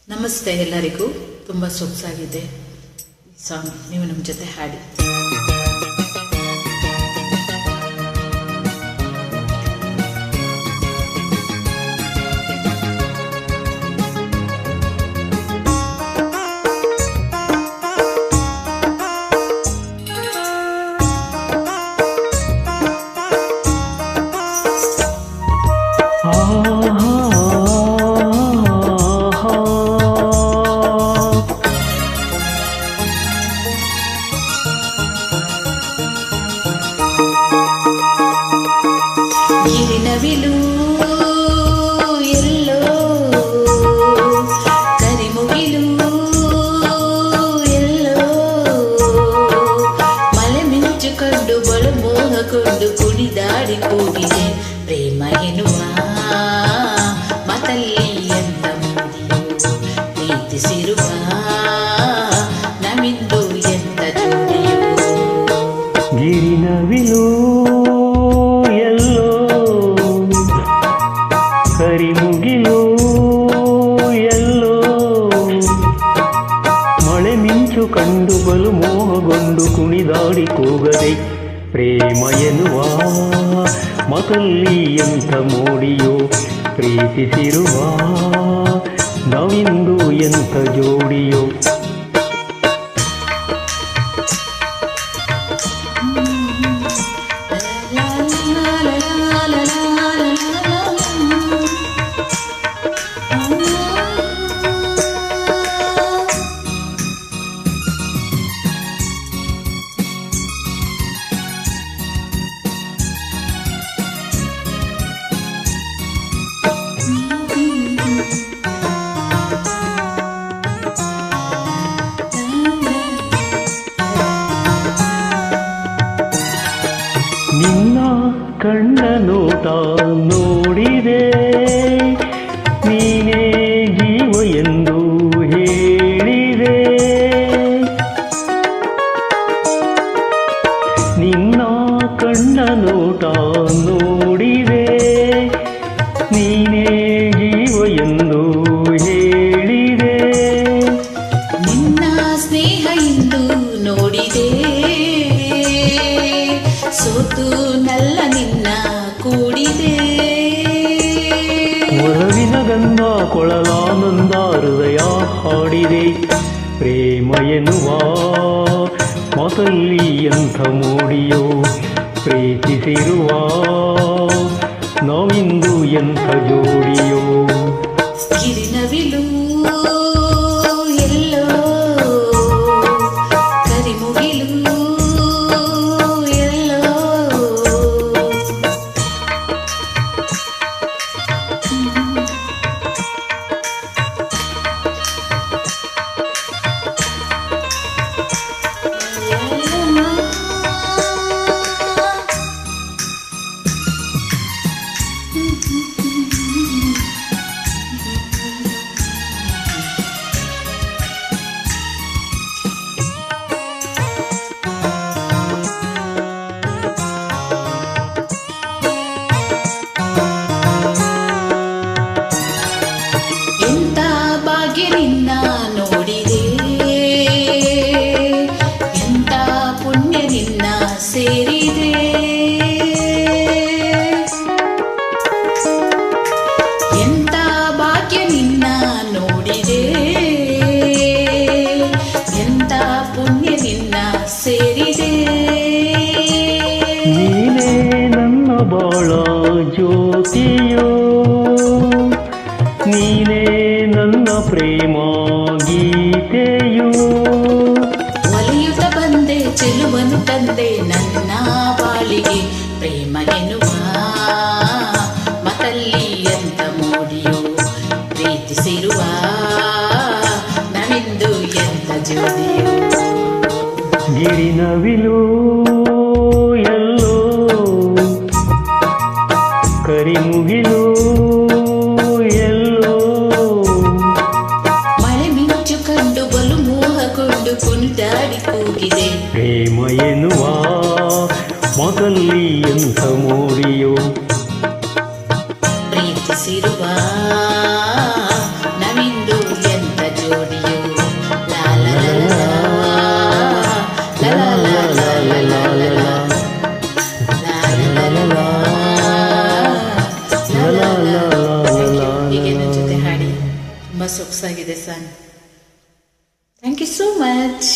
ನಮಸ್ತೆ ಎಲ್ಲರಿಗೂ. ತುಂಬ ಸೊಗಸಾಗಿದೆ ಈ ಸಾಂಗ್, ನೀವು ನಮ್ಮ ಜೊತೆ ಹಾಡಿ. ಗಿರಿನವಿಲು ಎಲ್ಲೋ ಕರಿಮುಗಿಲು ಎಲ್ಲೋ ಮಲೆ ಮಿಂಚುಕೊಂಡು ಬಳು ಮೋಹಕೊಂಡು ಕುಣಿದಾಡಿ ಹೋಗಿದೆ ಪ್ರೇಮ ಎನ್ನುವ ಮತಲ್ಲಿ ಎಂತ ಮೂಡಿಯೋ ಪ್ರೀತಿಸಿರುವ ನಮಿಂದು ಎಂತ ಜೋಡಿಯೋ. ಗಿರಿನವಿಲು ಕರಿಮುಗಿಲು ಎಲ್ಲೋ ಮಳೆ ಮಿಂಚು ಕಂಡು ಬಲು ಮೋಹಗೊಂಡು ಕುಣಿದಾಡಿ ಕೂಗದೆ ಪ್ರೇಮ ಎನ್ನುವ ಮತಲ್ಲಿ ಎಂಥ ಮೋಡಿಯೋ ಪ್ರೀತಿಸಿರುವ ನಾವಿಂದು ಎಂಥ ಜೋಡಿಯೋ. ನಿನ್ನ ಕಣ್ಣ ನೋಟ ನೋಡಿದೆ ನೀನೇ ಜೀವ ಎಂದು ಹೇಳಿದೆ. ನಿನ್ನ ಕಣ್ಣ ನೋಟ ನೋಡಿದೆ ನೀನೇ ಜೀವ ಎಂದು ಹೇಳಿದೆ. ನಿನ್ನ ಸ್ನೇಹ ಇಂದು ನೋಡಿದೆ ಸೋತು ನಲ್ಲ ನಿನ್ನ ಕೂಡಿದೆ. ಒಲವಿನ ಗಂಧ ಕೊಳಲಾನಂದ ಹೃದಯ ಹಾಡಿದೆ ಪ್ರೇಮ ಎನ್ನುವ ಮತಲ್ಲಿ ಎಂಥ ಮೋಡಿಯೋ ಪ್ರೀತಿಸಿರುವ ನಾವಿಂದು ಎಂಥ ಜೋಡಿಯೋ. ಗಿರಿನವಿಲು ಎಲ್ಲೋ ಕರಿಮುಗಿಲು ಎಲ್ಲೋ ಎಂತ ಭಾಗ್ಯ ನಿನ್ನ ನೋಡಿದೆ ಎಂತ ಪುಣ್ಯ ನಿನ್ನ ಸೇರಿದೆ. ಎಂತ ಭಾಗ್ಯ ನಿನ್ನ ನೋಡಿದೆ ಎಂತ ಪುಣ್ಯ ನಿನ್ನ ಸೇರಿದೆ. ನೀನೇ ನನ್ನ ಬಾಳ ಜ್ಯೋತಿಯೋ ನೀನೇ ನನ್ನ ಪ್ರೇಮ ಗೀತೆಯೋ. ಒಲಿಯುತ್ತ ಬಂದೆ ಚೆಲುವನು ತಂದೆ ನನ್ನ ಬಾಳಿಗೆ ಪ್ರೇಮ ಎನ್ನುವ ಮತಲ್ಲಿ ಎಂತ ಮೋಡಿಯೋ ಪ್ರೀತಿಸಿರುವ ನವಿಂದು ಎಂತ ಜೋಡಿಯೋ. ಗಿರಿನವಿಲು ಎಲ್ಲೋ ಕರಿಮುಗಿಲು ಎಲ್ಲೋ ಮಳೆ ಮಿಂಚು ಕಂಡು ಬಲು ಮೋಹಗೊಂಡು ಕುಣಿದಾಡಿ ಕೂಗಿದೆ ಪ್ರೇಮ ಎನ್ನುವ ಮತಲ್ಲಿ ಎಂಥ ಮೋಡಿಯೋ ಪ್ರೀತಿಸಿರುವ ನವಿಂದು ಎಂತ ಜೋಡಿಯೋ ಲಾ ಲಾ ಲಾ ಲಾ ಲಾ ಲಾ ಲಾ ಲಾ ಲಾ ಲಾ ಲಾ ಹೀಗೆ ನನ್ನ ಜೊತೆ ಹಾಡಿ ತುಂಬ ಸೊಗಸಾಗಿದೆ song. Thank you so much.